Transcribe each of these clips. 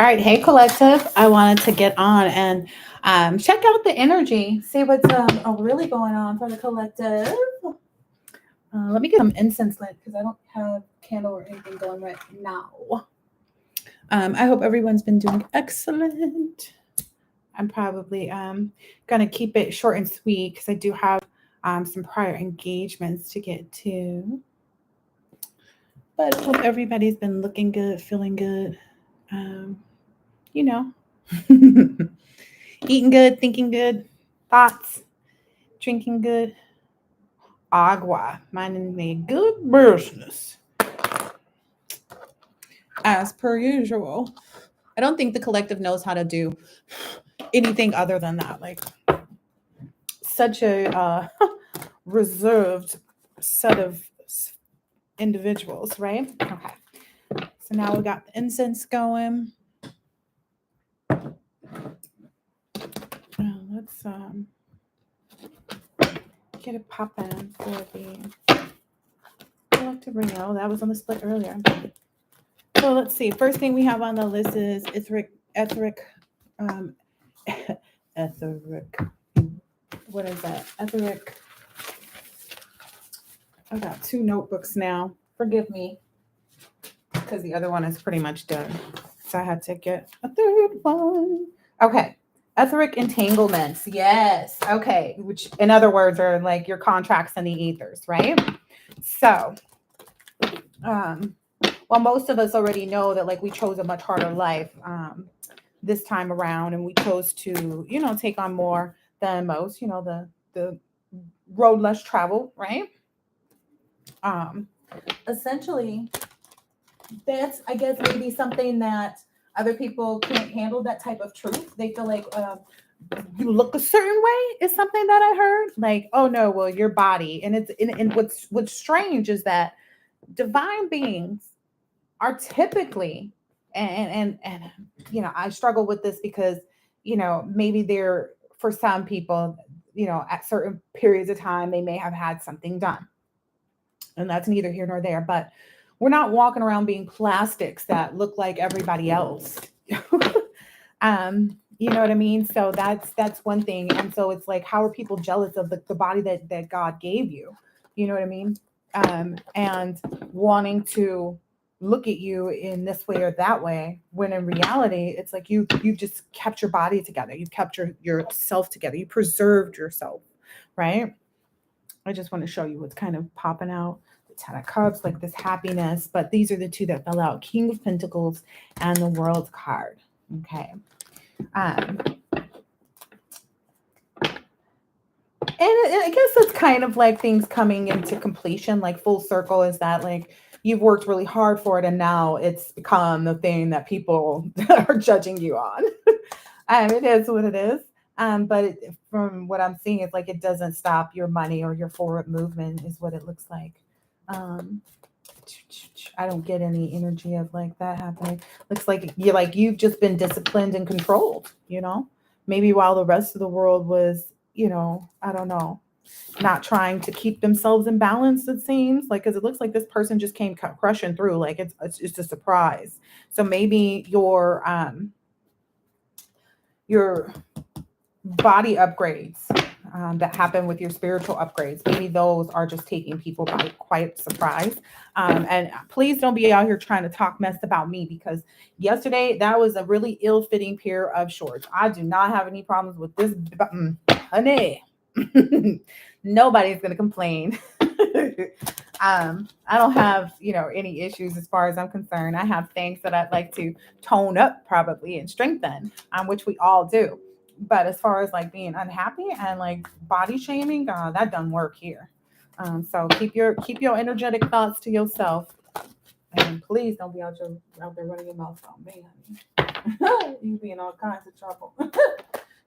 All right, hey collective. I wanted to get on and check out the energy, see what's really going on for the collective. Let me get some incense lit because I don't have candle or anything going right now. I hope everyone's been doing excellent. I'm probably gonna keep it short and sweet because I do have some prior engagements to get to. But I hope everybody's been looking good, feeling good. Um, you know, eating good, thinking good, thoughts, drinking good, agua, minding a good business as per usual. I don't think the collective knows how to do anything other than that. Like such a reserved set of individuals, right? Okay. So now we got the incense going. Let's get it popping for the collective Rio. That was on the split earlier. So let's see. First thing we have on the list is etheric, um, etheric. What is that? Etheric. I've got two notebooks now. Forgive me, because the other one is pretty much done. So I had to get a third one. Okay. Etheric entanglements. Yes. Okay. Which, in other words, are like your contracts and the ethers, right? So, well, most of us already know that like we chose a much harder life this time around, and we chose to, take on more than most. The road less traveled, right? Essentially, that's I guess maybe something that other people can't handle that type of truth. They feel like you look a certain way is something that I heard. Like, oh no, well your body, and and what's strange is that divine beings are typically and I struggle with this because maybe they're for some people at certain periods of time they may have had something done, and that's neither here nor there, but we're not walking around being plastics that look like everybody else. You know what I mean? So that's one thing. And so it's like, how are people jealous of the body that God gave you? You know what I mean? And wanting to look at you in this way or that way, when in reality it's like you just kept your body together, you kept yourself together, you preserved yourself, right? I just want to show you what's kind of popping out. The Ten of Cups, like this happiness, but these are the two that fell out: King of Pentacles and the World card. Okay. And I guess it's kind of like things coming into completion, like full circle, is that like you've worked really hard for it and now it's become the thing that people are judging you on. It is what it is. But from what I'm seeing, it's like it doesn't stop your money or your forward movement, is what it looks like. I don't get any energy of like that happening. Looks like you've just been disciplined and controlled, maybe while the rest of the world was, I don't know, not trying to keep themselves in balance, it seems like, because it looks like this person just came crushing through, like it's a surprise. So maybe your body upgrades that happen with your spiritual upgrades, maybe those are just taking people by quite surprise. And please don't be out here trying to talk mess about me, because yesterday that was a really ill-fitting pair of shorts. I do not have any problems with this, honey. Nobody's gonna complain. I don't have any issues as far as I'm concerned. I have things that I'd like to tone up probably and strengthen, which we all do. But as far as like being unhappy and like body shaming, that doesn't work here. So keep your energetic thoughts to yourself, and please don't be out there running your mouth on me, honey. You be in all kinds of trouble.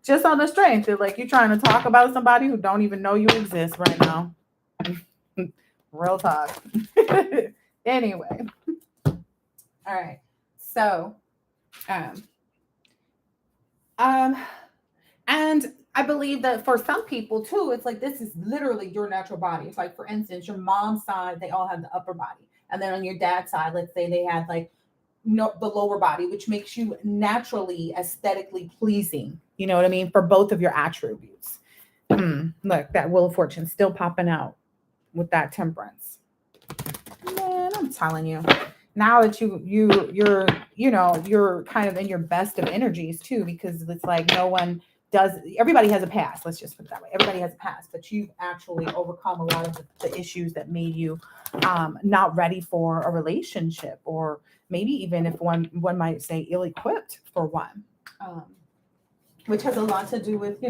Just on the strength of like you're trying to talk about somebody who don't even know you exist right now. Real talk. Anyway. All right. So, and I believe that for some people too, it's like this is literally your natural body. It's like, for instance, your mom's side, they all have the upper body. And then on your dad's side, let's say they had like the lower body, which makes you naturally aesthetically pleasing. You know what I mean? For both of your attributes. Look, that Wheel of Fortune still popping out with that Temperance. Man, I'm telling you. Now that you're kind of in your best of energies too, because it's like no one does. Everybody has a past. Let's just put it that way. Everybody has a past, but you've actually overcome a lot of the issues that made you not ready for a relationship, or maybe even if one might say ill-equipped for one, which has a lot to do with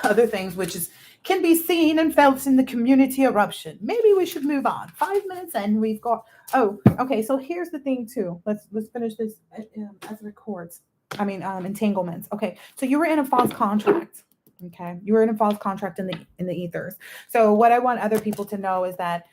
other things, which can be seen and felt in the community eruption. Maybe we should move on. 5 minutes and we've got. Oh, okay. So here's the thing too. Let's finish this as it records. Entanglements. Okay. So you were in a false contract. Okay. You were in a false contract in the ethers. So what I want other people to know is that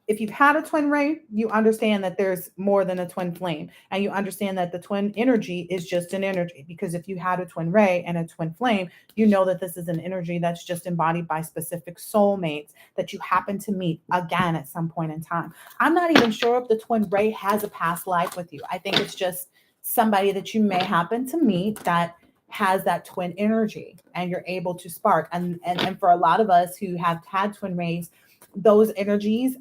if you've had a twin ray, you understand that there's more than a twin flame, and you understand that the twin energy is just an energy, because if you had a twin ray and a twin flame, you know that this is an energy that's just embodied by specific soulmates that you happen to meet again at some point in time. I'm not even sure if the twin ray has a past life with you. I think it's just somebody that you may happen to meet that has that twin energy and you're able to spark. And for a lot of us who have had twin rays, those energies,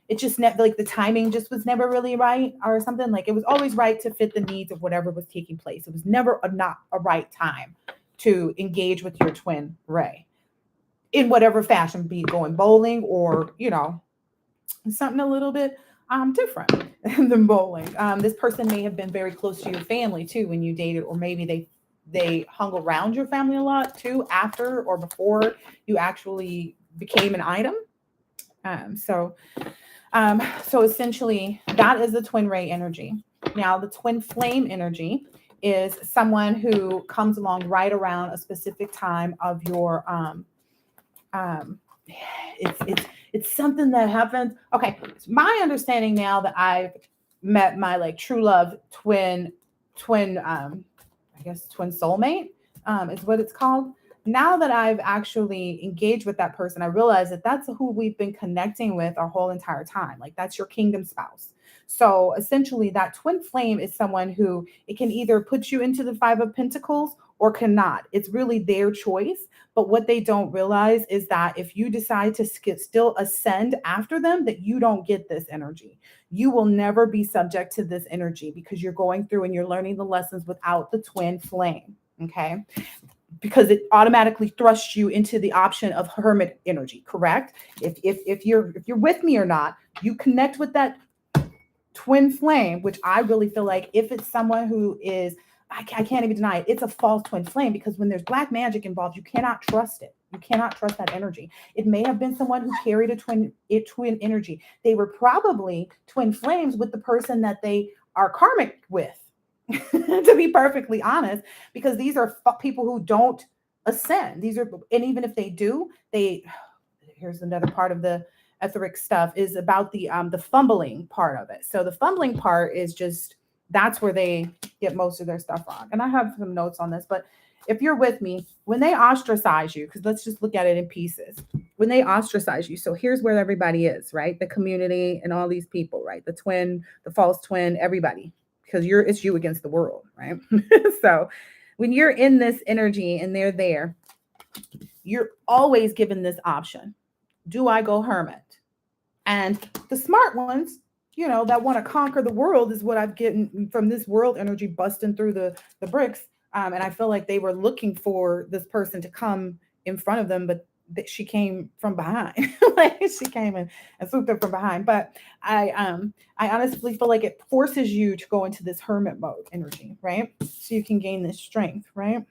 it just like the timing just was never really right, or something. Like it was always right to fit the needs of whatever was taking place. It was never not a right time to engage with your twin ray in whatever fashion, be it going bowling or something a little bit different than bowling. This person may have been very close to your family too when you dated, or maybe they hung around your family a lot too after or before you actually became an item. So essentially that is the twin ray energy. Now the twin flame energy is someone who comes along right around a specific time of your, it's something that happens. Okay. It's my understanding now that I've met my like true love twin, I guess twin soulmate, is what it's called. Now that I've actually engaged with that person, I realize that that's who we've been connecting with our whole entire time. Like that's your kingdom spouse. So essentially that twin flame is someone who it can either put you into the 5 of Pentacles or cannot. It's really their choice. But what they don't realize is that if you decide to still ascend after them, that you don't get this energy. You will never be subject to this energy because you're going through and you're learning the lessons without the twin flame. Okay. Because it automatically thrusts you into the option of hermit energy, correct? If you're with me or not, you connect with that twin flame, which I really feel like if it's someone who is, I can't even deny it, it's a false twin flame, because when there's black magic involved, you cannot trust it. You cannot trust that energy. It may have been someone who carried a twin energy. They were probably twin flames with the person that they are karmic with. To be perfectly honest, because these are people who don't ascend. And even if they do, here's another part of the etheric stuff is about the fumbling part of it. So the fumbling part is just, that's where they get most of their stuff wrong. And I have some notes on this, but if you're with me, when they ostracize you, because let's just look at it in pieces. When they ostracize you, so here's where everybody is, right? The community and all these people, right? The twin, the false twin, everybody. Because it's you against the world, right? So when you're in this energy and they're there, you're always given this option. Do I go hermit? And the smart ones, that want to conquer the world is what I've gotten from this world energy busting through the bricks. And I feel like they were looking for this person to come in front of them, but she came from behind. Like she came and swooped up from behind. But I honestly feel like it forces you to go into this hermit mode energy, right? So you can gain this strength, right?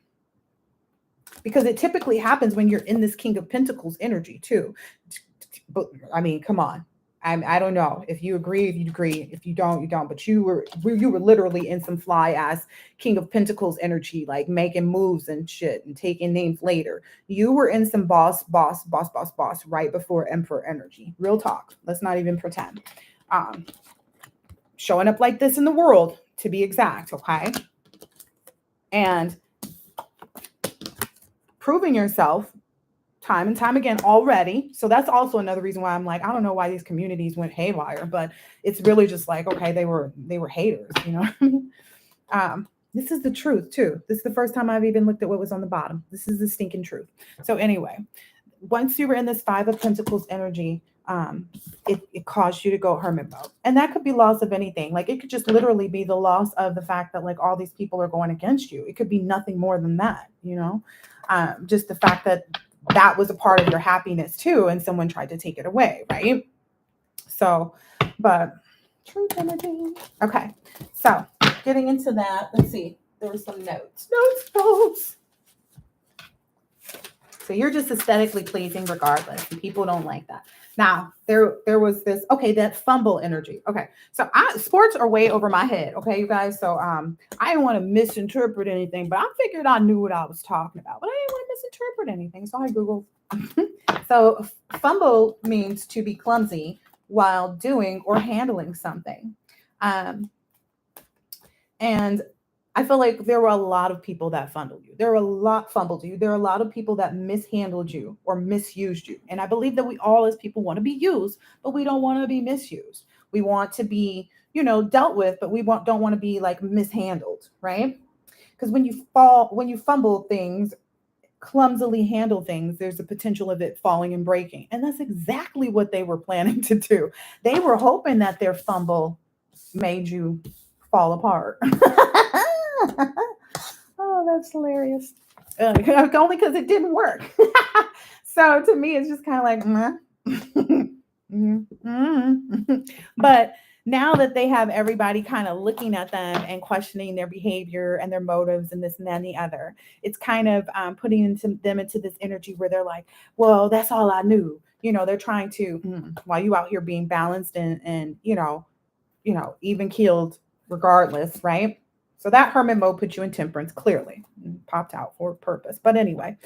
Because it typically happens when you're in this King of Pentacles energy too. But I mean, come on. I don't know if you agree, if you don't, you don't, but you were literally in some fly ass King of Pentacles energy, like making moves and shit and taking names later. You were in some boss right before Emperor energy. Real talk. Let's not even pretend. Showing up like this in the world, to be exact. Okay. And proving yourself time and time again already. So that's also another reason why I'm like, I don't know why these communities went haywire, but it's really just like, okay, they were haters, you know what I mean? This is the truth too. This is the first time I've even looked at what was on the bottom. This is the stinking truth. So anyway, once you were in this Five of Pentacles energy, it caused you to go hermit mode. And that could be loss of anything. Like it could just literally be the loss of the fact that like all these people are going against you. It could be nothing more than that, you know, just the fact that that was a part of your happiness too. And someone tried to take it away. Right. So, but truth energy. Okay. So getting into that, let's see. There were some notes. Notes. So you're just aesthetically pleasing regardless. And people don't like that. Now, there was this, okay, that fumble energy. Okay. So sports are way over my head. Okay, you guys. So I didn't want to misinterpret anything, but I figured I knew what I was talking about. But I didn't want to misinterpret anything. So I Googled. So fumble means to be clumsy while doing or handling something. And I feel like there were a lot of people that fumbled you. There are a lot of people that mishandled you or misused you. And I believe that we all as people want to be used, but we don't want to be misused. We want to be, you know, dealt with, but we don't want to be like mishandled, right? Because when you fumble things, clumsily handle things, there's a potential of it falling and breaking. And that's exactly what they were planning to do. They were hoping that their fumble made you fall apart. Oh, that's hilarious. Only because it didn't work. So to me, it's just kind of like, but now that they have everybody kind of looking at them and questioning their behavior and their motives and this and that and the other, it's kind of putting them into this energy where they're like, well, that's all I knew. You know, they're trying to, while you out here being balanced and even keeled regardless, right? So that hermit mode put you in temperance, clearly. Popped out for a purpose. But anyway,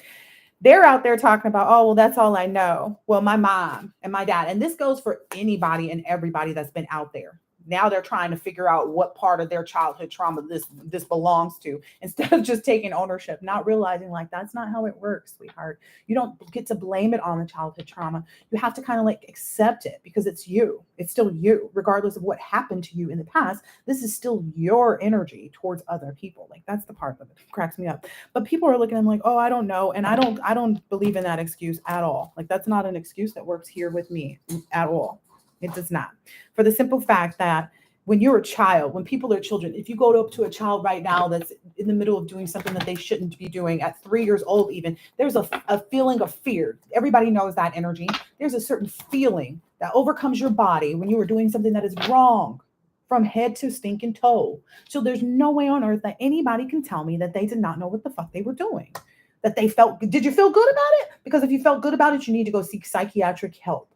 they're out there talking about, oh, well, that's all I know. Well, my mom and my dad, and this goes for anybody and everybody that's been out there. Now they're trying to figure out what part of their childhood trauma this belongs to, instead of just taking ownership, not realizing like that's not how it works, sweetheart. You don't get to blame it on the childhood trauma. You have to kind of like accept it because it's you. It's still you, regardless of what happened to you in the past. This is still your energy towards other people. Like that's the part that cracks me up. But people are looking at them like, oh, I don't know, and I don't believe in that excuse at all. Like that's not an excuse that works here with me at all. It does not. For the simple fact that when you're a child, when people are children, if you go up to a child right now that's in the middle of doing something that they shouldn't be doing at 3 years old, even, there's a feeling of fear. Everybody knows that energy. There's a certain feeling that overcomes your body when you are doing something that is wrong from head to stinking toe. So there's no way on earth that anybody can tell me that they did not know what the fuck they were doing. That they felt, did you feel good about it? Because if you felt good about it, you need to go seek psychiatric help.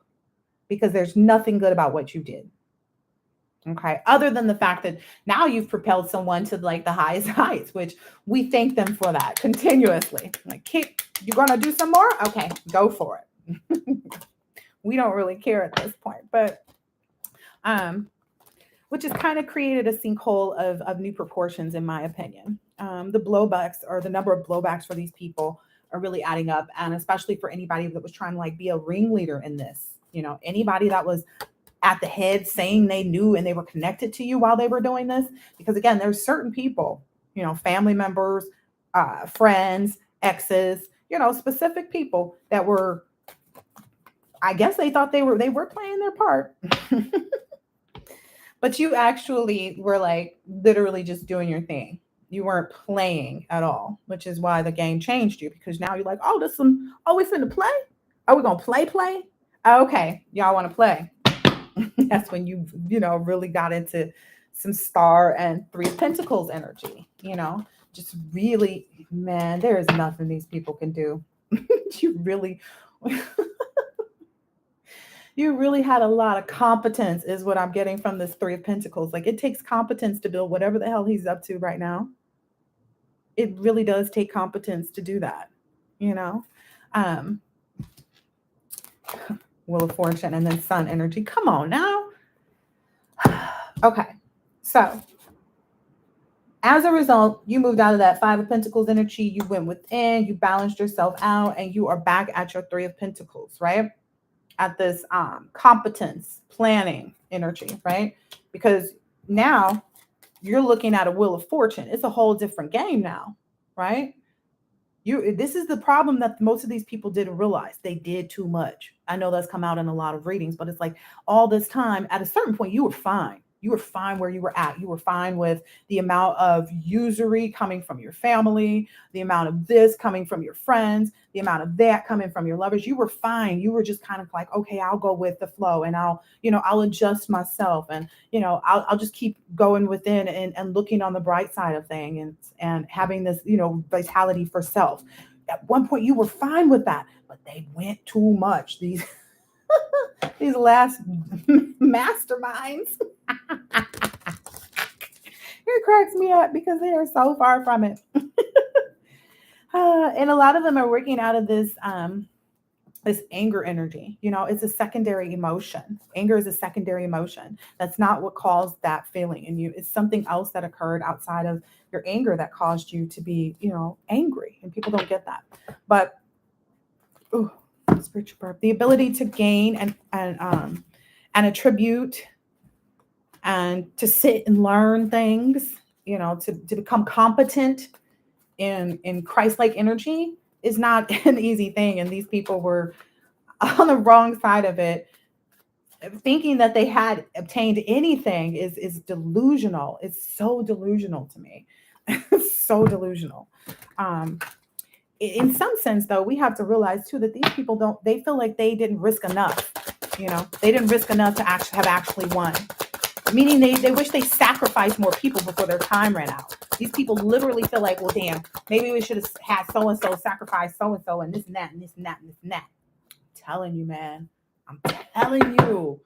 Because there's nothing good about what you did. Okay. Other than the fact that now you've propelled someone to like the highest heights, which we thank them for that continuously. Like, you're going to do some more? Okay, go for it. We don't really care at this point, but, which has kind of created a sinkhole of new proportions, in my opinion. The blowbacks, or the number of blowbacks for these people, are really adding up. And especially for anybody that was trying to like be a ringleader in this. You know, anybody that was at the head saying they knew and they were connected to you while they were doing this. Because again, there's certain people, you know, family members, friends, exes, you know, specific people that were, I guess they thought they were playing their part. But you actually were like literally just doing your thing. You weren't playing at all, which is why the game changed you, because now you're like, oh, we finna play? Are we gonna play? Okay, y'all want to play. That's when you really got into some Star and Three of Pentacles energy, just really, man, there is nothing these people can do. You really had a lot of competence is what I'm getting from this Three of Pentacles. Like, it takes competence to build whatever the hell he's up to right now. It really does take competence to do that, Wheel of Fortune and then Sun energy. Come on now. Okay. So As a result, you moved out of that Five of Pentacles energy. You went within, you balanced yourself out, and you are back at your Three of Pentacles, right? At this competence, planning energy, right? Because now you're looking at a Wheel of Fortune. It's a whole different game now, right? This is the problem that most of these people didn't realize. They did too much. I know that's come out in a lot of readings, but it's like all this time, at a certain point, you were fine. You were fine where you were at. You were fine with the amount of usury coming from your family, the amount of this coming from your friends, the amount of that coming from your lovers. You were fine. You were just kind of like, okay, I'll go with the flow, and I'll adjust myself, and I'll just keep going within, and looking on the bright side of thing, and having this, vitality for self. At one point you were fine with that, but they went too much. These these last masterminds. It cracks me up because they are so far from it. And a lot of them are working out of this anger energy. It's a secondary emotion. Anger is a secondary emotion. That's not what caused that feeling in you. It's something else that occurred outside of your anger that caused you to be, angry. And people don't get that. But spiritual birth, the ability to gain and attribute, and to sit and learn things, to become competent in Christ-like energy is not an easy thing. And these people were on the wrong side of it. Thinking that they had obtained anything is delusional. It's so delusional to me. So delusional. In some sense, though, we have to realize too that these people they feel like they didn't risk enough. They didn't risk enough to actually won. Meaning they wish they sacrificed more people before their time ran out. These people literally feel like, well, damn, maybe we should have had so-and-so sacrifice so-and-so, and this and that and this and that and this and that. I'm telling you, man. I'm telling you.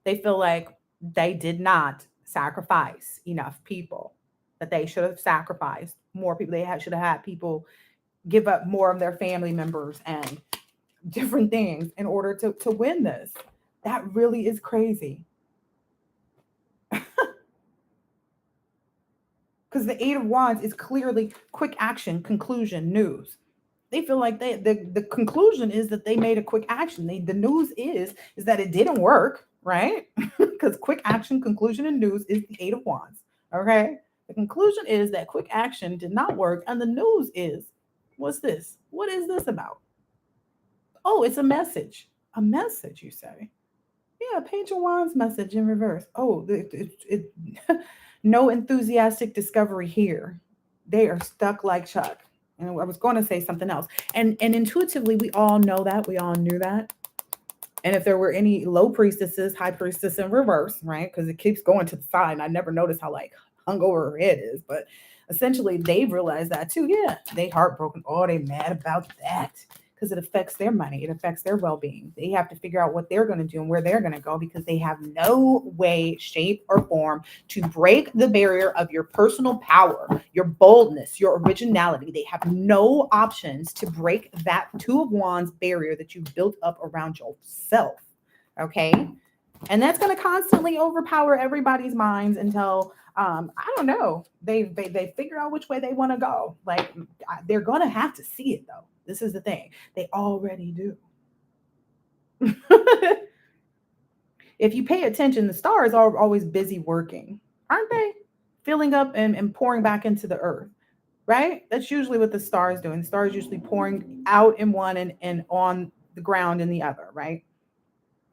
They feel like they did not sacrifice enough people, that they should have sacrificed more people. They should have had people give up more of their family members and different things in order to win this. That really is crazy. Because the Eight of Wands is clearly quick action, conclusion, news. They feel like the conclusion is that they made a quick action. The news is that it didn't work, right? Because quick action, conclusion, and news is the Eight of Wands. Okay. The conclusion is that quick action did not work, and the news is, what's this? What is this about? Oh, it's a message. A message, you say? Yeah, Page of Wands message in reverse. Oh, no enthusiastic discovery here. They are stuck like Chuck. And I was going to say something else. And intuitively, we all know that. We all knew that. And if there were any low priestesses, high priestess in reverse, right? Because it keeps going to the side. And I never noticed how hung over her head is. But essentially, they've realized that too. Yeah, they heartbroken. Oh, they mad about that. Because it affects their money. It affects their well-being. They have to figure out what they're going to do and where they're going to go, because they have no way, shape, or form to break the barrier of your personal power, your boldness, your originality. They have no options to break that Two of Wands barrier that you've built up around yourself. Okay? And that's going to constantly overpower everybody's minds until I don't know. They figure out which way they want to go. They're going to have to see it, though. This is the thing. They already do. If you pay attention, the stars are always busy working, aren't they? Filling up and pouring back into the earth, right? That's usually what the stars doing. The stars usually pouring out in one and on the ground in the other, right?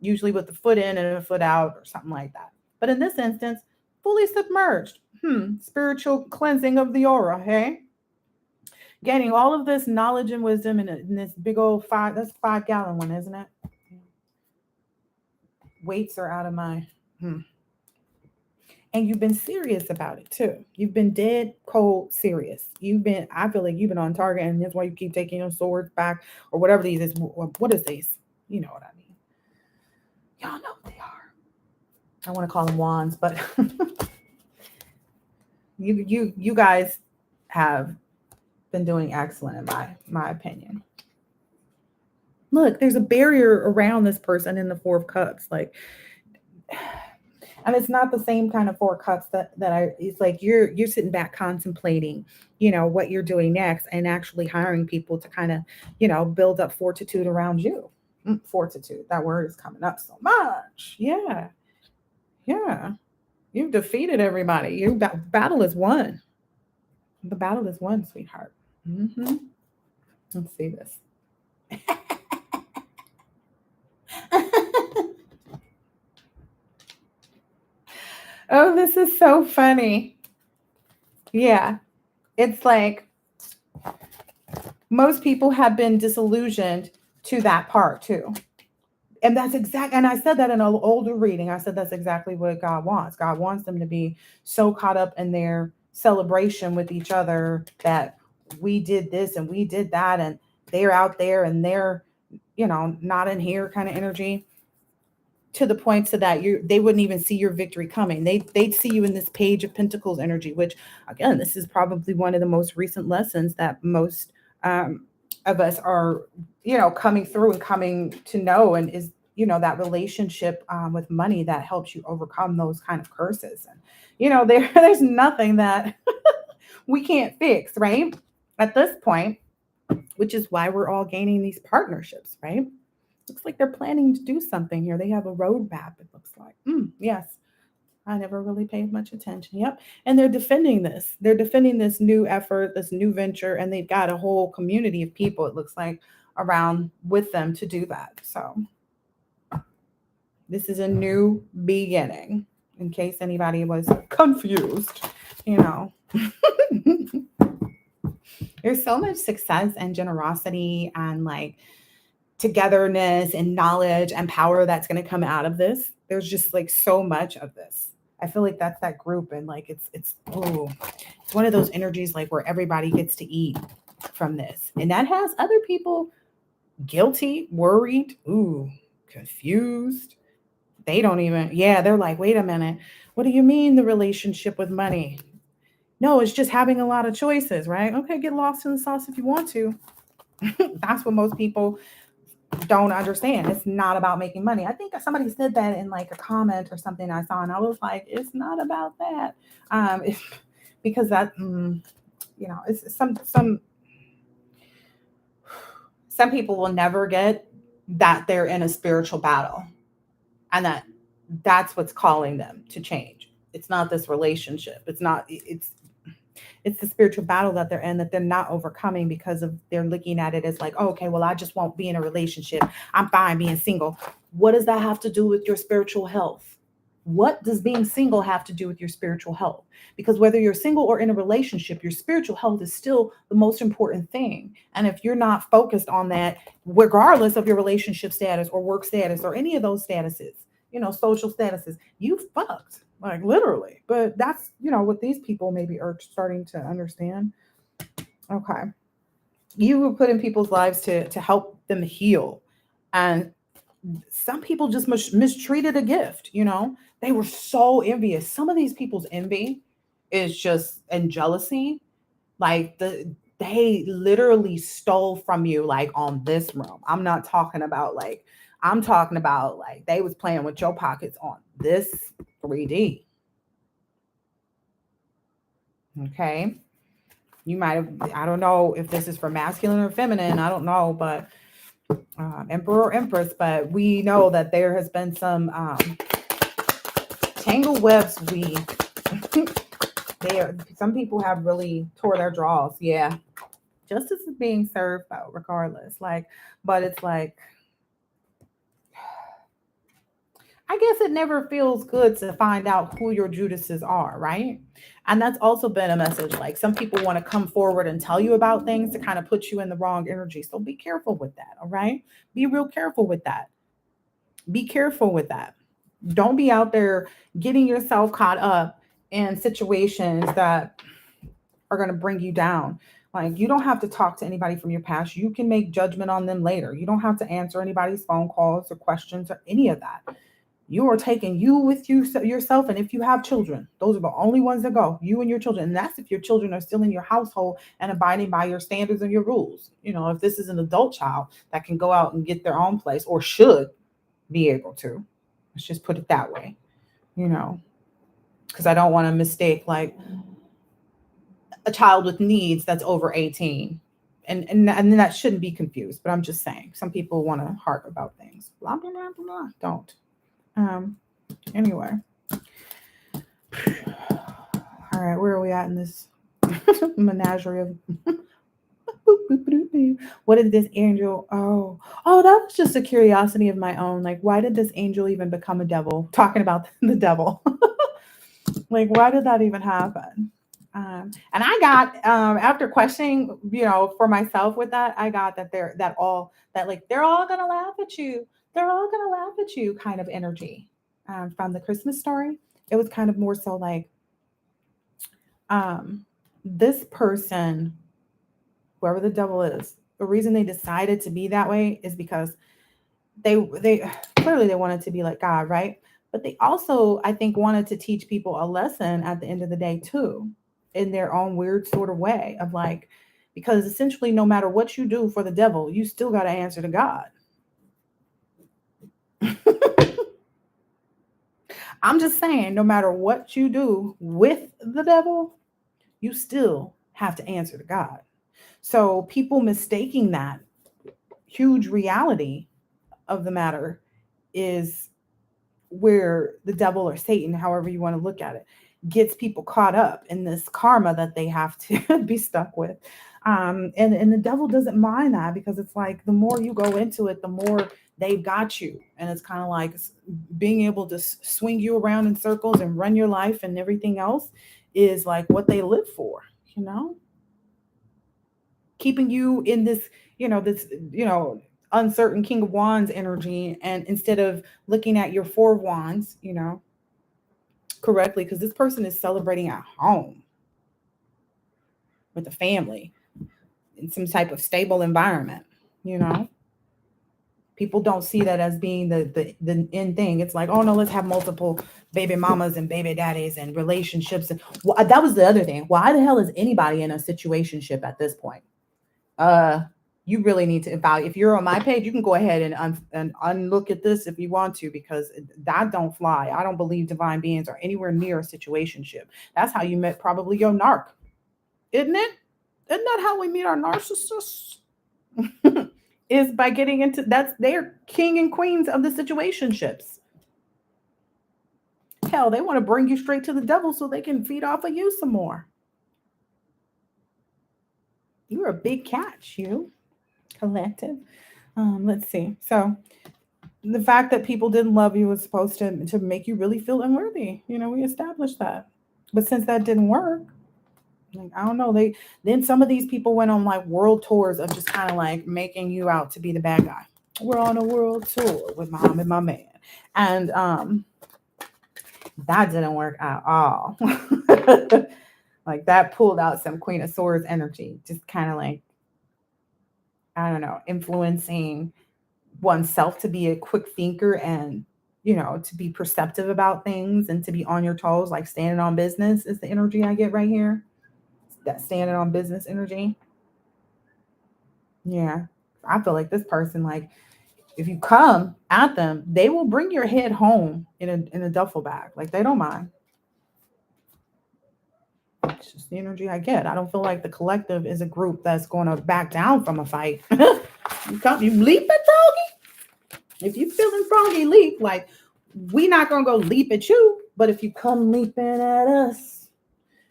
Usually with the foot in and a foot out or something like that. But in this instance, fully submerged. Spiritual cleansing of the aura, hey? Gaining all of this knowledge and wisdom in this big old that's 5-gallon one, isn't it? Weights are out of my... And you've been serious about it too. You've been dead cold serious. I feel like you've been on target, and that's why you keep taking your swords back or whatever these is. What is these? You know what I mean. Y'all know what they are. I want to call them wands, but you guys have been doing excellent in my opinion. Look, there's a barrier around this person in the Four of Cups. And it's not the same kind of four cups it's like you're sitting back contemplating, what you're doing next and actually hiring people to kind of, build up fortitude around you. Fortitude, that word is coming up so much. Yeah. Yeah. You've defeated everybody. Battle is won. The battle is won, sweetheart. Hmm. Let's see this. Oh, this is so funny. Yeah. It's like most people have been disillusioned to that part too. And and I said that in an older reading. I said that's exactly what God wants. God wants them to be so caught up in their celebration with each other that we did this and we did that, and they're out there and they're, not in here kind of energy, to the point so that they wouldn't even see your victory coming. They'd see you in this Page of Pentacles energy, which again, this is probably one of the most recent lessons that most um, of us are, coming through and coming to know, and is, that relationship with money that helps you overcome those kind of curses. And there's nothing that we can't fix, right? At this point, which is why we're all gaining these partnerships, right? Looks like they're planning to do something here. They have a roadmap, it looks like. Yes. I never really paid much attention. Yep. And they're defending this. They're defending this new effort, this new venture, and they've got a whole community of people, it looks like, around with them to do that. So this is a new beginning, in case anybody was confused, There's so much success and generosity and like togetherness and knowledge and power that's going to come out of this. There's just like so much of this. I feel like that's that group, and like it's one of those energies like where everybody gets to eat from this, and that has other people guilty, worried, confused. They don't even, they're like, wait a minute, what do you mean the relationship with money? No, it's just having a lot of choices, right? Okay, get lost in the sauce if you want to. That's what most people don't understand. It's not about making money. I think somebody said that in like a comment or something I saw, and I was like, it's not about that. Because that, it's some people will never get that they're in a spiritual battle, and that's what's calling them to change. It's not this relationship. It's the spiritual battle that they're in, that they're not overcoming, because of they're looking at it as like, oh, okay, well, I just won't be in a relationship. I'm fine being single. What does that have to do with your spiritual health? What does being single have to do with your spiritual health? Because whether you're single or in a relationship, your spiritual health is still the most important thing. And if you're not focused on that, regardless of your relationship status or work status or any of those statuses, social statuses, you fucked. Like literally. But that's, what these people maybe are starting to understand. Okay. You were put in people's lives to help them heal. And some people just mistreated a gift, They were so envious. Some of these people's envy is just, and jealousy, like they literally stole from you, like on this realm. I'm talking about like they was playing with your pockets on this 3D. Okay. You might have, I don't know if this is for masculine or feminine. I don't know, but emperor or empress, but we know that there has been some tangled webs. Some people have really tore their draws. Yeah. Justice is being served though, regardless. But it's like, I guess it never feels good to find out who your Judases are, right? And that's also been a message. Like some people want to come forward and tell you about things to kind of put you in the wrong energy. So be careful with that. All right. Be real careful with that. Be careful with that. Don't be out there getting yourself caught up in situations that are going to bring you down. Like you don't have to talk to anybody from your past. You can make judgment on them later. You don't have to answer anybody's phone calls or questions or any of that. You are taking you with you yourself, and if you have children, those are the only ones that go, you and your children. And that's if your children are still in your household and abiding by your standards and your rules. If this is an adult child that can go out and get their own place, or should be able to, let's just put it that way. because I don't want to mistake like a child with needs that's over 18. And then that shouldn't be confused, but I'm just saying some people want to harp about things. Blah blah blah blah blah. Don't. Anyway. All right, where are we at in this menagerie of what did this angel that was just a curiosity of my own. Like, why did this angel even become a devil? Talking about the devil. Like, why did that even happen? And I got after questioning, for myself with that, I got that they're all gonna laugh at you. They're all gonna laugh at you kind of energy from the Christmas story. It was kind of more so like this person, whoever the devil is, the reason they decided to be that way is because they clearly they wanted to be like God, right? But they also, I think, wanted to teach people a lesson at the end of the day too, in their own weird sort of way of like, because essentially no matter what you do for the devil, you still got to answer to God. I'm just saying, no matter what you do with the devil, you still have to answer to God. So people mistaking that huge reality of the matter is where the devil or Satan, however you want to look at it, gets people caught up in this karma that they have to be stuck with. And the devil doesn't mind that, because it's like the more you go into it, the more they've got you. And it's kind of like being able to swing you around in circles and run your life and everything else is like what they live for, keeping you in this, uncertain King of Wands energy. And instead of looking at your Four of Wands, correctly, because this person is celebrating at home with a family in some type of stable environment, people don't see that as being the end thing. It's like, oh no, let's have multiple baby mamas and baby daddies and relationships. And that was the other thing. Why the hell is anybody in a situationship at this point? You really need to evaluate. If you're on my page, you can go ahead and unlook at this if you want to, because that don't fly. I don't believe divine beings are anywhere near a situationship. That's how you met probably your narc, isn't it? Isn't that how we meet our narcissists? Is by getting into they're king and queens of the situationships. Hell, they want to bring you straight to the devil so they can feed off of you some more. You're a big catch, you collective. Let's see. So the fact that people didn't love you was supposed to make you really feel unworthy. We established that. But since that didn't work, like, I don't know. Then some of these people went on like world tours of just kind of like making you out to be the bad guy. We're on a world tour with Mom and my man. And that didn't work at all. Like that pulled out some Queen of Swords energy, just kind of like, I don't know, influencing oneself to be a quick thinker and, to be perceptive about things and to be on your toes, like standing on business is the energy I get right here. That standing on business energy. Yeah. I feel like this person, like, if you come at them, they will bring your head home in a duffel bag. Like, they don't mind. It's just the energy I get. I don't feel like the collective is a group that's going to back down from a fight. You leap at Froggy. If you feeling Froggy, leap. Like, we not going to go leap at you. But if you come leaping at us,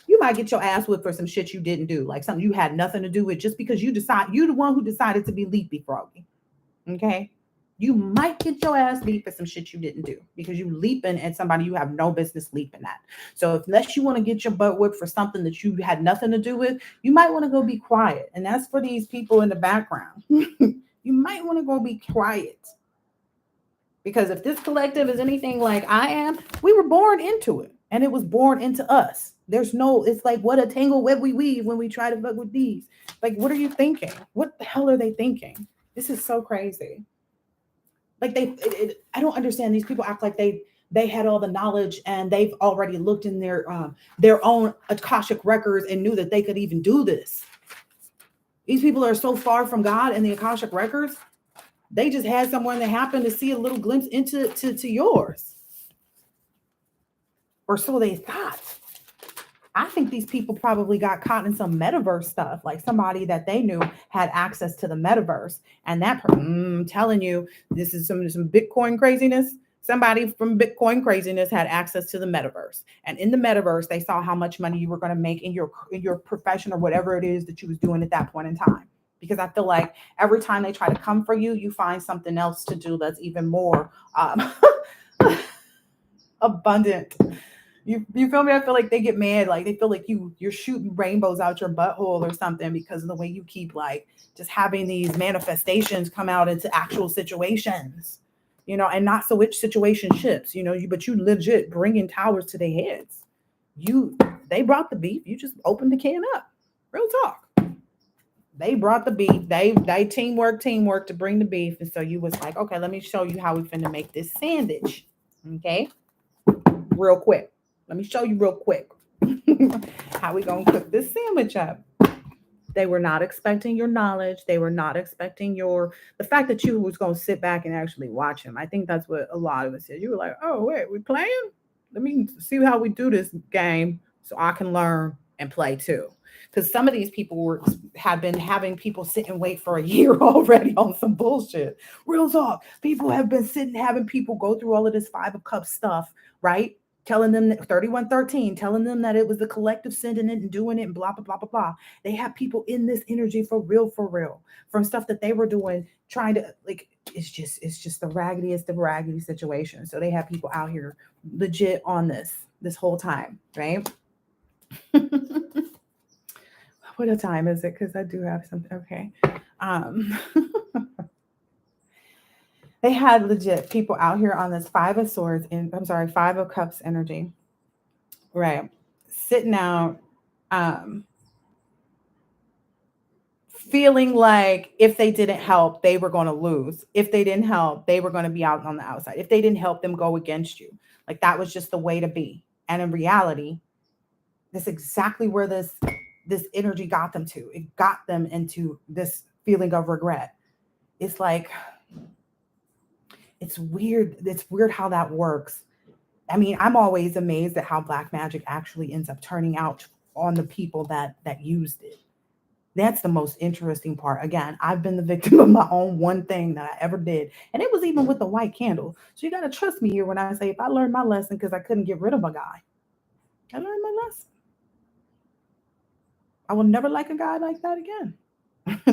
you might get your ass whipped for some shit you didn't do. Like something you had nothing to do with, just because you're the one who decided to be leapy, Froggy. Okay? You might get your ass beat for some shit you didn't do because you leaping at somebody you have no business leaping at. So unless you want to get your butt whipped for something that you had nothing to do with, you might want to go be quiet. And that's for these people in the background. You might want to go be quiet. Because if this collective is anything like I am, we were born into it. And it was born into us. It's like, what a tangled web we weave when we try to fuck with these. Like, what are you thinking? What the hell are they thinking? This is so crazy. Like I don't understand. These people act like they had all the knowledge and they've already looked in their own Akashic records and knew that they could even do this. These people are so far from God and the Akashic records. They just had someone that happened to see a little glimpse into yours. or so they thought. I think these people probably got caught in some metaverse stuff, like somebody that they knew had access to the metaverse. And I'm telling you, this is some Bitcoin craziness. Somebody from Bitcoin craziness had access to the metaverse. And in the metaverse, they saw how much money you were going to make in your profession or whatever it is that you was doing at that point in time. Because I feel like every time they try to come for you, you find something else to do that's even more abundant. You feel me? I feel like they get mad, like they feel like you're shooting rainbows out your butthole or something because of the way you keep like just having these manifestations come out into actual situations, and not so which situationships, but you legit bringing towers to their heads. They brought the beef. You just opened the can up. Real talk. They brought the beef. They teamwork to bring the beef, and so you was like, okay, let me show you how we finna make this sandwich. Okay, real quick. Let me show you real quick how we gonna cook this sandwich up. They were not expecting your knowledge. They were not expecting the fact that you was gonna sit back and actually watch him. I think that's what a lot of us did. You were like, oh wait, we playing? Let me see how we do this game so I can learn and play too. Because some of these people had been having people sit and wait for a year already on some bullshit. Real talk. People have been sitting having people go through all of this Five of Cups stuff, right? Telling them that 3113, telling them that it was the collective sending it and doing it and blah, blah, blah, blah, blah. They have people in this energy for real, from stuff that they were doing, trying to like, it's just the raggediest of raggedy situation. So they have people out here legit on this whole time, right? What time is it? Because I do have something. Okay. They had legit people out here on this Five of Swords Five of Cups energy. Right. Sitting out, feeling like if they didn't help, they were going to lose. If they didn't help, they were going to be out on the outside. If they didn't help them go against you. Like that was just the way to be. And in reality, that's exactly where this energy got them to. It got them into this feeling of regret. It's like, it's weird. It's weird how that works. I mean, I'm always amazed at how black magic actually ends up turning out on the people that used it. That's the most interesting part. Again, I've been the victim of my own one thing that I ever did. And it was even with the white candle. So you got to trust me here when I say if I learned my lesson because I couldn't get rid of a guy, I learned my lesson. I will never like a guy like that again.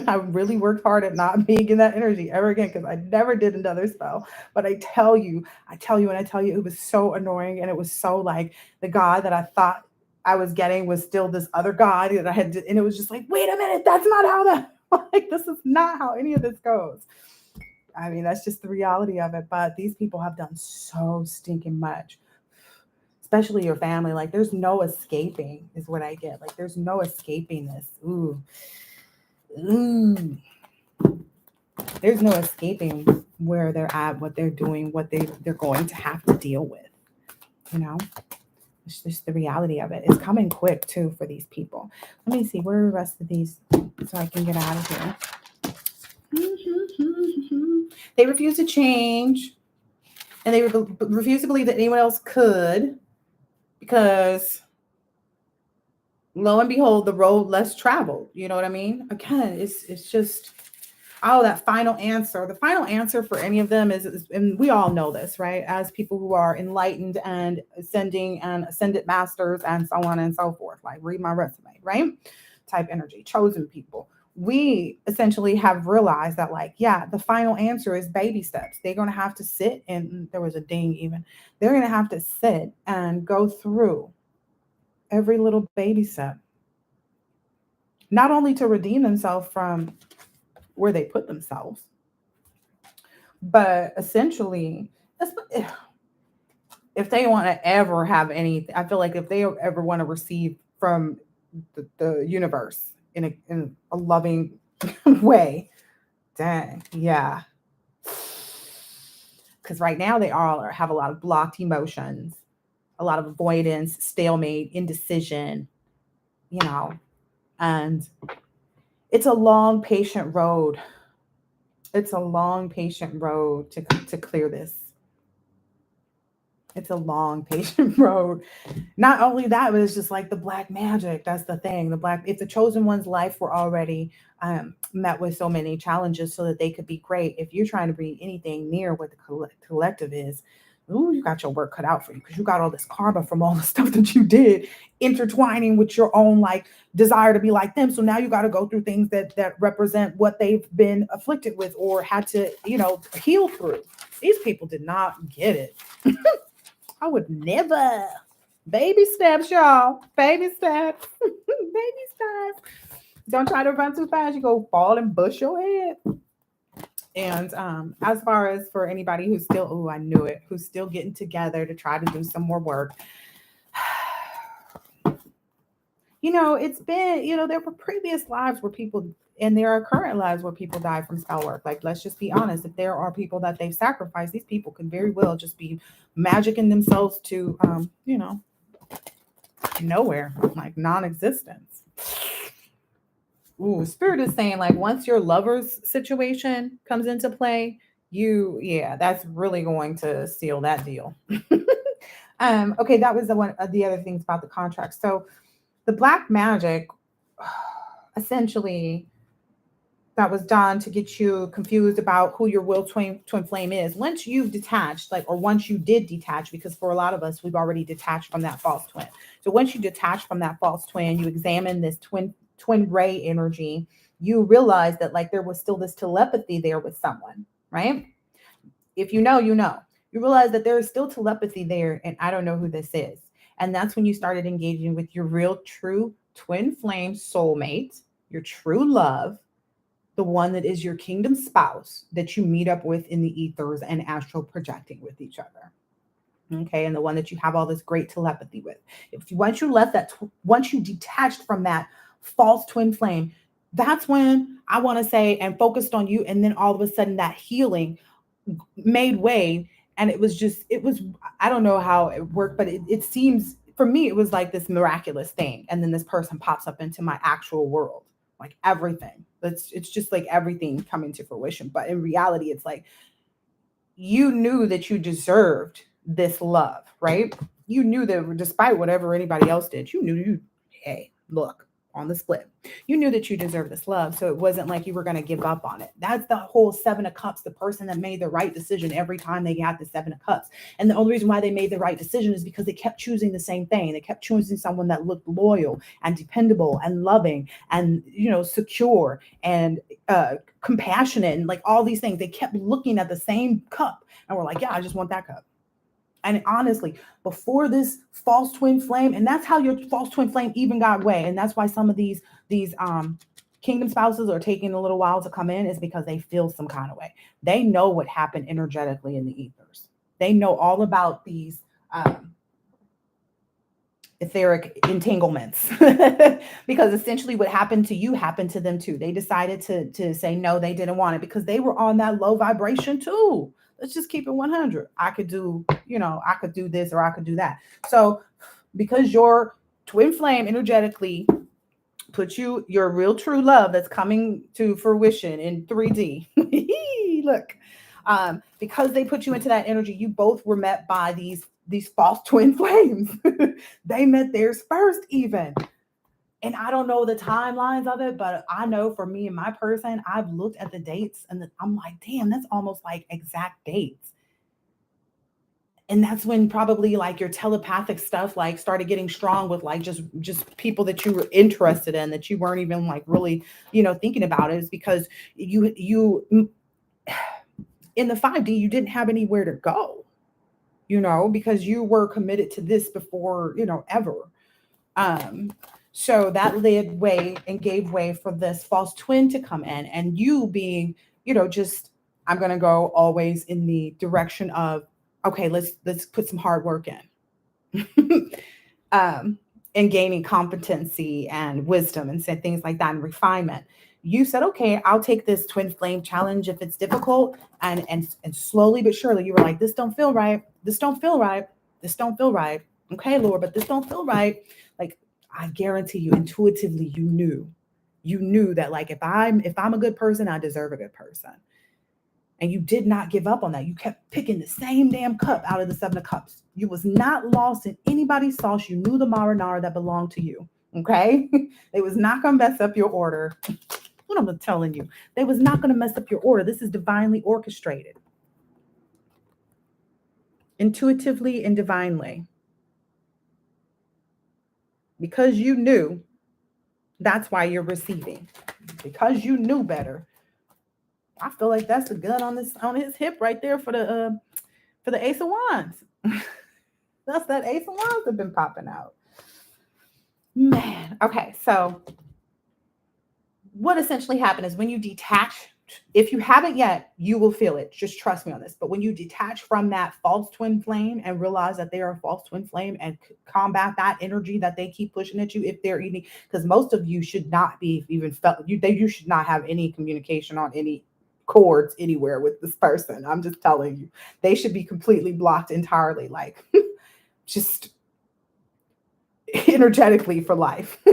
I really worked hard at not being in that energy ever again because I never did another spell. But I tell you, it was so annoying. And it was so like the guy that I thought I was getting was still this other guy that I had to, and it was just like, wait a minute, that's not how that, like, this is not how any of this goes. I mean, that's just the reality of it. But these people have done so stinking much, especially your family. Like, there's no escaping, is what I get. Like, there's no escaping this. Ooh. There's no escaping where they're at, what they're doing, what they're going to have to deal with. It's just the reality of it. It's coming quick too for these people. Let me see, where are the rest of these so I can get out of here. They refuse to change, and they refuse to believe that anyone else could, because lo and behold, the road less traveled. You know what I mean? Again, it's just, that final answer. The final answer for any of them is, and we all know this, right? As people who are enlightened and ascending and ascended masters and so on and so forth, like read my resume, right? Type energy, chosen people. We essentially have realized that, like, yeah, the final answer is baby steps. They're going to have to sit, and there was a ding even. They're going to have to sit and go through every little baby step, not only to redeem themselves from where they put themselves, but essentially, if they want to ever have anything, I feel like if they ever want to receive from the universe in a loving way, dang, yeah. Because right now they all have a lot of blocked emotions, a lot of avoidance, stalemate, indecision, and it's a long, patient road. It's a long, patient road to clear this. It's a long, patient road. Not only that, but it's just like the black magic. That's the thing. The black, if the chosen one's life were already met with so many challenges so that they could be great, if you're trying to be anything near what the collective is, ooh, you got your work cut out for you because you got all this karma from all the stuff that you did intertwining with your own like desire to be like them. So now you got to go through things that represent what they've been afflicted with or had to, heal through. These people did not get it. I would never. Baby steps, y'all. Baby steps. Baby steps. Don't try to run too fast. You go fall and bust your head. And as far as for anybody who's still, oh, I knew it, who's still getting together to try to do some more work, it's been, there were previous lives where people, and there are current lives where people die from spell work. Like, let's just be honest. If there are people that they've sacrificed, these people can very well just be magicking themselves to, nowhere, like non-existence. Ooh, spirit is saying like once your lover's situation comes into play, that's really going to seal that deal. Okay, that was the one of the other things about the contract. So the black magic, essentially, that was done to get you confused about who your will twin flame is. Once you've detached, like, or once you did detach, because for a lot of us, we've already detached from that false twin. So once you detach from that false twin, you examine this twin ray energy, you realize that like there was still this telepathy there with someone, right? If you know, you realize that there is still telepathy there, and I don't know who this is. And that's when you started engaging with your real true twin flame soulmate, your true love, the one that is your kingdom spouse that you meet up with in the ethers and astral projecting with each other. Okay, and the one that you have all this great telepathy with. Once you detached from that false twin flame, that's when I want to say and focused on you, and then all of a sudden that healing made way. And I don't know how it worked, but it seems for me it was like this miraculous thing, and then this person pops up into my actual world, like everything. It's just like everything coming to fruition. But in reality, it's like you knew that you deserved this love, right? You knew that despite whatever anybody else did, hey, look, on the split, you knew that you deserved this love. So it wasn't like you were going to give up on it. That's the whole Seven of Cups, the person that made the right decision every time they got the Seven of Cups. And the only reason why they made the right decision is because they kept choosing the same thing. They kept choosing someone that looked loyal and dependable and loving and, secure and compassionate and like all these things. They kept looking at the same cup and we're like, yeah, I just want that cup. And honestly, before this false twin flame, and that's how your false twin flame even got away. And that's why some of these kingdom spouses are taking a little while to come in, is because they feel some kind of way. They know what happened energetically in the ethers. They know all about these etheric entanglements because essentially what happened to you happened to them too. They decided to say no, they didn't want it because they were on that low vibration too. Let's just keep it 100. I could do this or I could do that. So because your twin flame energetically put your real true love that's coming to fruition in 3D. Look, because they put you into that energy, you both were met by these false twin flames. They met theirs first even. And I don't know the timelines of it, but I know for me and my person, I've looked at the dates and I'm like, damn, that's almost like exact dates. And that's when probably like your telepathic stuff like started getting strong with like just people that you were interested in, that you weren't even like really, thinking about it, is because you in the 5D, you didn't have anywhere to go, because you were committed to this before, ever. So that led way and gave way for this false twin to come in, and you being, just, I'm going to go always in the direction of, okay, let's put some hard work in. And gaining competency and wisdom and said things like that and refinement. You said, okay, I'll take this twin flame challenge if it's difficult. And slowly but surely you were like, this don't feel right. This don't feel right. This don't feel right. Okay, Lord, but this don't feel right. Like, I guarantee you intuitively, you knew that like, if I'm a good person, I deserve a good person. And you did not give up on that. You kept picking the same damn cup out of the 7 of Cups. You was not lost in anybody's sauce. You knew the marinara that belonged to you. Okay? They was not going to mess up your order. What I'm telling you. They was not going to mess up your order. This is divinely orchestrated. Intuitively and divinely. Because you knew, that's why you're receiving. Because you knew better. I feel like that's the gun on his hip right there for the Ace of Wands. That's that Ace of Wands have been popping out. Man. Okay, so what essentially happened is when you detach, if you haven't yet, you will feel it. Just trust me on this. But when you detach from that false twin flame and realize that they are a false twin flame and combat that energy that they keep pushing at you, if they're eating, because most of you should not be even felt, you should not have any communication on any cords anywhere with this person. I'm just telling you, they should be completely blocked entirely, like just energetically for life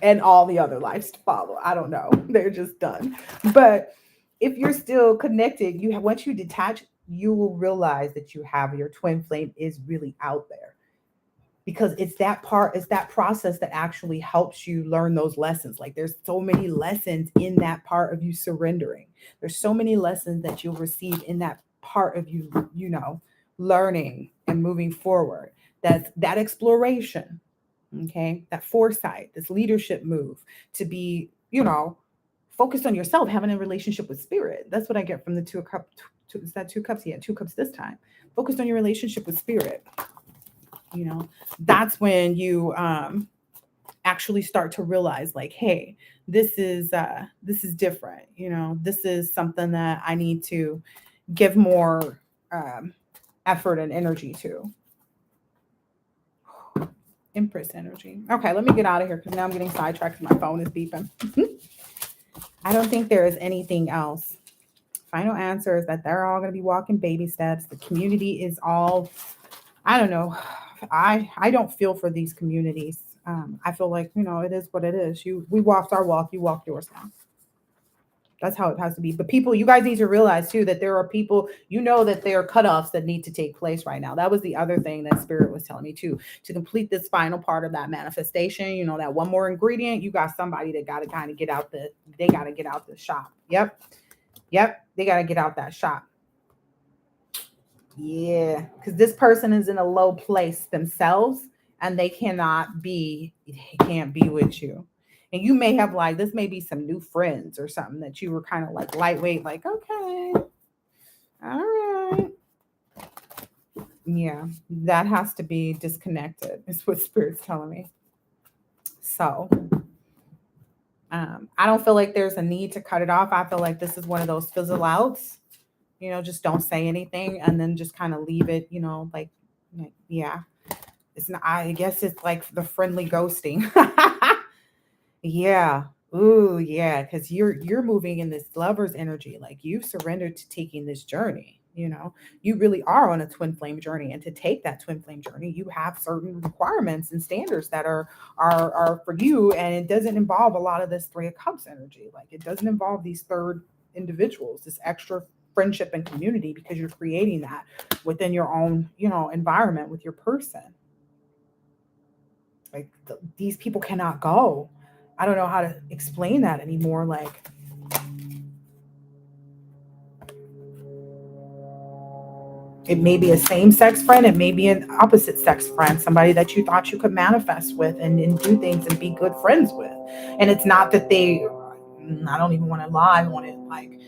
and all the other lives to follow. I don't know. They're just done. But if you're still connected, once you detach, you will realize that you have your twin flame is really out there. Because it's that process that actually helps you learn those lessons. Like there's so many lessons in that part of you surrendering. There's so many lessons that you'll receive in that part of you, learning and moving forward. That's that exploration. Okay. That foresight, this leadership move to be, focused on yourself, having a relationship with spirit. That's what I get from the 2 of Cups. Is that 2 cups? Yeah, 2 cups this time. Focused on your relationship with spirit. That's when you actually start to realize, like, hey, this is different. This is something that I need to give more effort and energy to. Empress energy. Okay, let me get out of here because now I'm getting sidetracked. My phone is beeping. I don't think there is anything else. Final answer is that they're all going to be walking baby steps. The community is all, I don't know. I don't feel for these communities. I feel like, it is what it is. We walked our walk, you walk yours now. That's how it has to be. But people, you guys need to realize too that there are people, that there are cutoffs that need to take place right now. That was the other thing that Spirit was telling me too. To complete this final part of that manifestation, that one more ingredient, you got somebody that got to kind of get out the shop. Yep. They got to get out that shop. Yeah. Because this person is in a low place themselves and they can't be with you. And you may have this may be some new friends or something that you were kind of like lightweight, like, okay, all right. Yeah, that has to be disconnected, is what Spirit's telling me. So I don't feel like there's a need to cut it off. I feel like this is one of those fizzle outs, just don't say anything and then just kind of leave it, yeah. It's not, I guess it's like the friendly ghosting. Yeah. Ooh, yeah. Because you're moving in this lover's energy. Like you've surrendered to taking this journey. You really are on a twin flame journey. And to take that twin flame journey, you have certain requirements and standards that are for you. And it doesn't involve a lot of this 3 of Cups energy. Like it doesn't involve these third individuals, this extra friendship and community, because you're creating that within your own, environment with your person. Like these people cannot go. I don't know how to explain that anymore. Like, it may be a same-sex friend, it may be an opposite-sex friend, somebody that you thought you could manifest with and do things and be good friends with. And it's not that I don't even want to lie on it. Like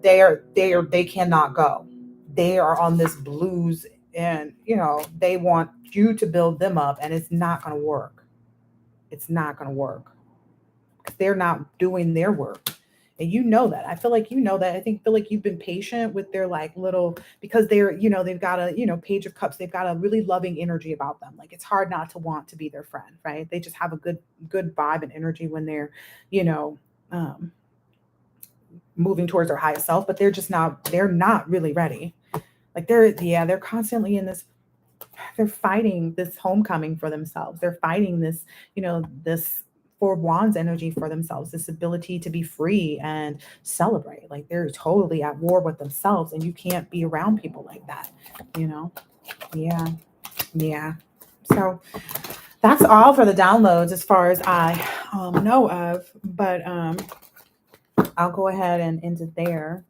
they cannot go. They are on this blues and, they want you to build them up and it's not going to work. It's not going to work. They're not doing their work. And that. I feel like that. Feel like you've been patient with their little, because they're, they've got a, Page of Cups. They've got a really loving energy about them. Like it's hard not to want to be their friend, right? They just have a good vibe and energy when they're, moving towards their highest self, but they're not really ready. Like they're constantly in this, they're fighting this homecoming for themselves. They're fighting this, this for Wands energy for themselves, this ability to be free and celebrate. Like they're totally at war with themselves, and you can't be around people like that, you know? Yeah. Yeah. So that's all for the downloads as far as I know of, but I'll go ahead and end it there.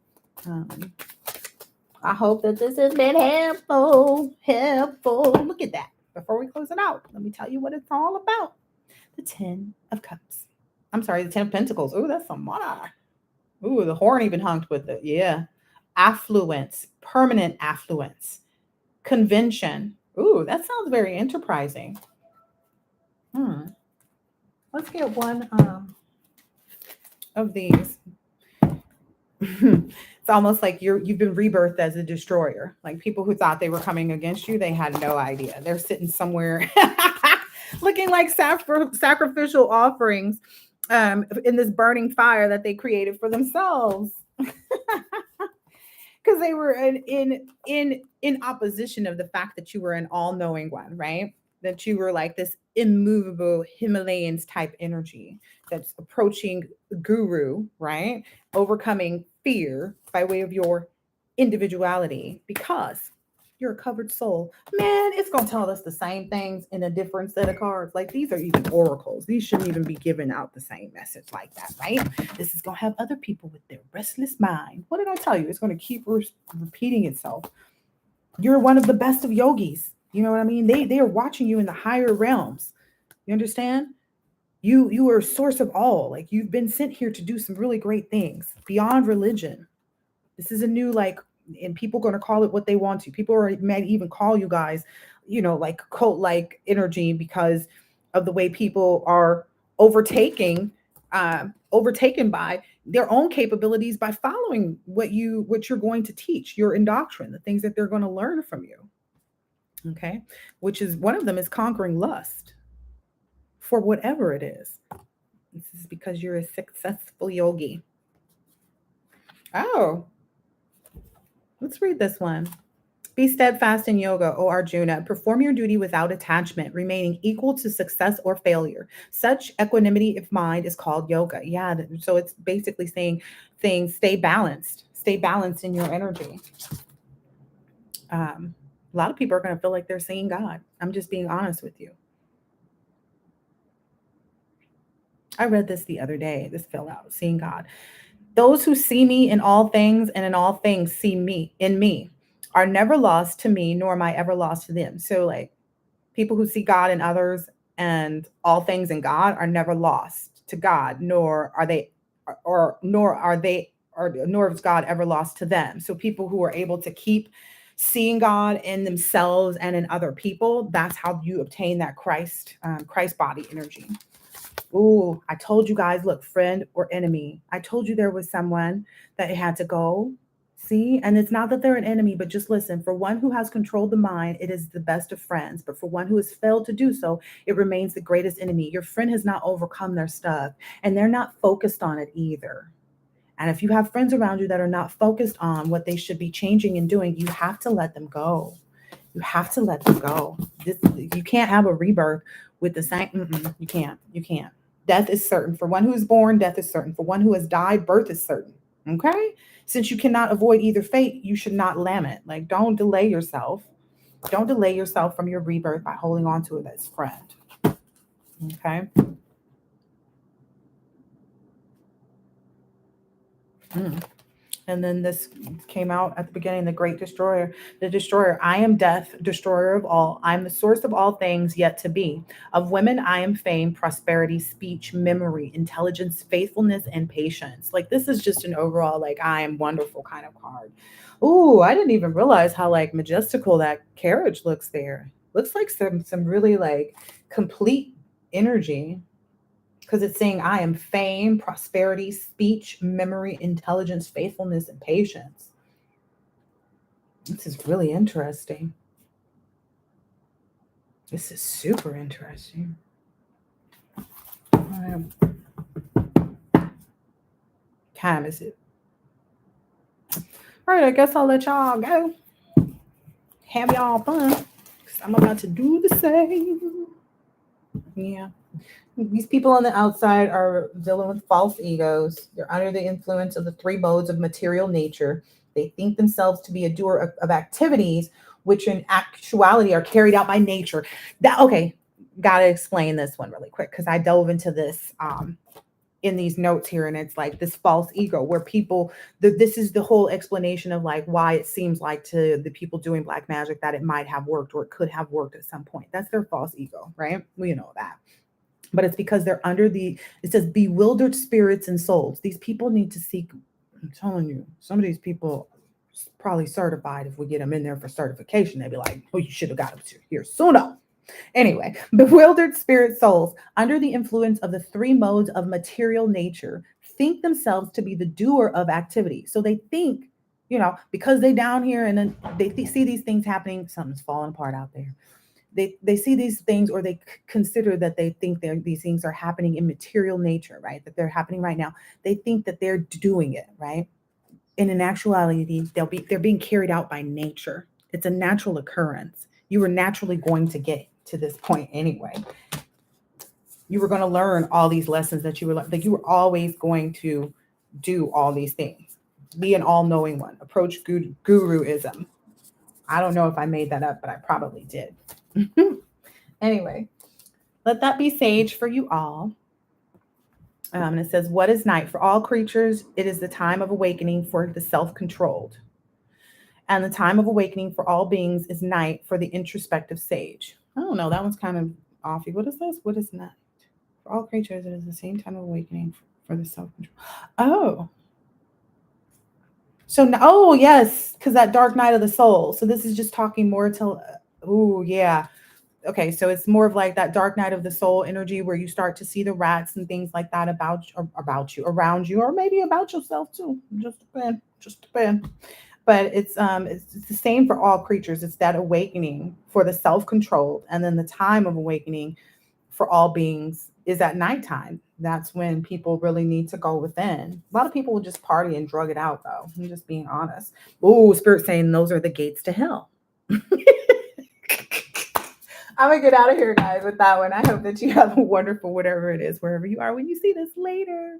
I hope that this has been helpful. Look at that. Before we close it out, let me tell you what it's all about. The 10 of Cups. I'm sorry, the 10 of Pentacles. Ooh, that's some monarch. Ooh, the horn even hunked with it. Yeah. Affluence, permanent affluence. Convention. Ooh, that sounds very enterprising. Let's get one of these. It's almost like you've been rebirthed as a destroyer. Like people who thought they were coming against you, they had no idea. They're sitting somewhere looking like sacrificial offerings in this burning fire that they created for themselves. Because they were in opposition of the fact that you were an all-knowing one, right? That you were like this immovable Himalayans type energy that's approaching guru, right? Overcoming fear by way of your individuality because you're a covered soul. Man, it's going to tell us the same things in a different set of cards. Like these are even oracles. These shouldn't even be giving out the same message like that, right? This is going to have other people with their restless mind. What did I tell you? It's going to keep repeating itself. You're one of the best of yogis. You know what I mean? They are watching you in the higher realms. You understand? You are a source of all. Like you've been sent here to do some really great things beyond religion. This is a new and people are going to call it what they want to. People might even call you guys, like cult-like energy because of the way people are overtaken by their own capabilities by following what you're going to teach, your indoctrine, the things that they're going to learn from you. Okay, which is one of them is conquering lust for whatever it is. This is because you're a successful yogi. Oh. Let's read this one. Be steadfast in yoga, O Arjuna. Perform your duty without attachment, remaining equal to success or failure. Such equanimity of mind is called yoga. Yeah, so it's basically saying things, stay balanced in your energy. A lot of people are going to feel like they're seeing God. I'm just being honest with you. I read this the other day. This fell out, seeing God. Those who see me in all things and in all things see me in me are never lost to me, nor am I ever lost to them. So like people who see God in others and all things in God are never lost to God, nor is God ever lost to them. So people who are able to keep seeing God in themselves and in other people, that's how you obtain that Christ body energy. Ooh, I told you guys, look, friend or enemy. I told you there was someone that had to go. See, and it's not that they're an enemy, but just listen. For one who has controlled the mind, it is the best of friends. But for one who has failed to do so, it remains the greatest enemy. Your friend has not overcome their stuff, and they're not focused on it either. And if you have friends around you that are not focused on what they should be changing and doing, you have to let them go. You have to let them go. You can't have a rebirth with the same. You can't. Death is certain. For one who is born, death is certain. For one who has died, birth is certain. Okay? Since you cannot avoid either fate, you should not lament. Like, don't delay yourself. Don't delay yourself from your rebirth by holding on to it as friend. Okay? And then this came out at the beginning, the great destroyer, the destroyer. I am death, destroyer of all. I am the source of all things yet to be. Of women, I am fame, prosperity, speech, memory, intelligence, faithfulness, and patience. Like this is just an overall, like, I am wonderful kind of card. Ooh, I didn't even realize how like majestical that carriage looks there. Looks like some really like complete energy. Because it's saying I am fame, prosperity, speech, memory, intelligence, faithfulness, and patience. This is really interesting. This is super interesting. What time is it? All right, I guess I'll let y'all go. Have y'all fun. Because I'm about to do the same. Yeah. These people on the outside are dealing with false egos. They're under the influence of the three modes of material nature. They think themselves to be a doer of activities which in actuality are carried out by nature. That okay, gotta explain this one really quick because I dove into this in these notes here, and it's like this false ego where people this is the whole explanation of like why it seems like to the people doing black magic that it might have worked or it could have worked at some point. That's their false ego, right? We know that. But it's because they're under the, it says bewildered spirits and souls. These people need to seek, I'm telling you, some of these people probably certified. If we get them in there for certification, they'd be like, oh, you should have got them here sooner. Anyway, bewildered spirit souls under the influence of the three modes of material nature think themselves to be the doer of activity. So they think, because they down here and then they see these things happening, something's falling apart out there. They see these things, or they consider that they think these things are happening in material nature, right? That they're happening right now. They think that they're doing it, right? And in actuality, they're being carried out by nature. It's a natural occurrence. You were naturally going to get to this point anyway. You were going to learn all these lessons that you were always going to do all these things. Be an all-knowing one. Approach guruism. I don't know if I made that up, but I probably did. Anyway, let that be sage for you all. And it says, what is night? For all creatures, it is the time of awakening for the self-controlled. And the time of awakening for all beings is night for the introspective sage. I don't know. That one's kind of offy. What is this? What is night? For all creatures, it is the same time of awakening for the self-control. Oh. So, oh, yes, because that dark night of the soul. So this is just talking more to, oh, yeah. Okay, so it's more of like that dark night of the soul energy where you start to see the rats and things like that about you, around you, or maybe about yourself too. Just depend. But it's the same for all creatures. It's that awakening for the self-controlled, and then the time of awakening for all beings is at nighttime. That's when people really need to go within. A lot of people will just party and drug it out, though. I'm just being honest. Oh, Spirit saying those are the gates to hell. I'm gonna get out of here, guys, with that one. I hope that you have a wonderful whatever it is, wherever you are when you see this later.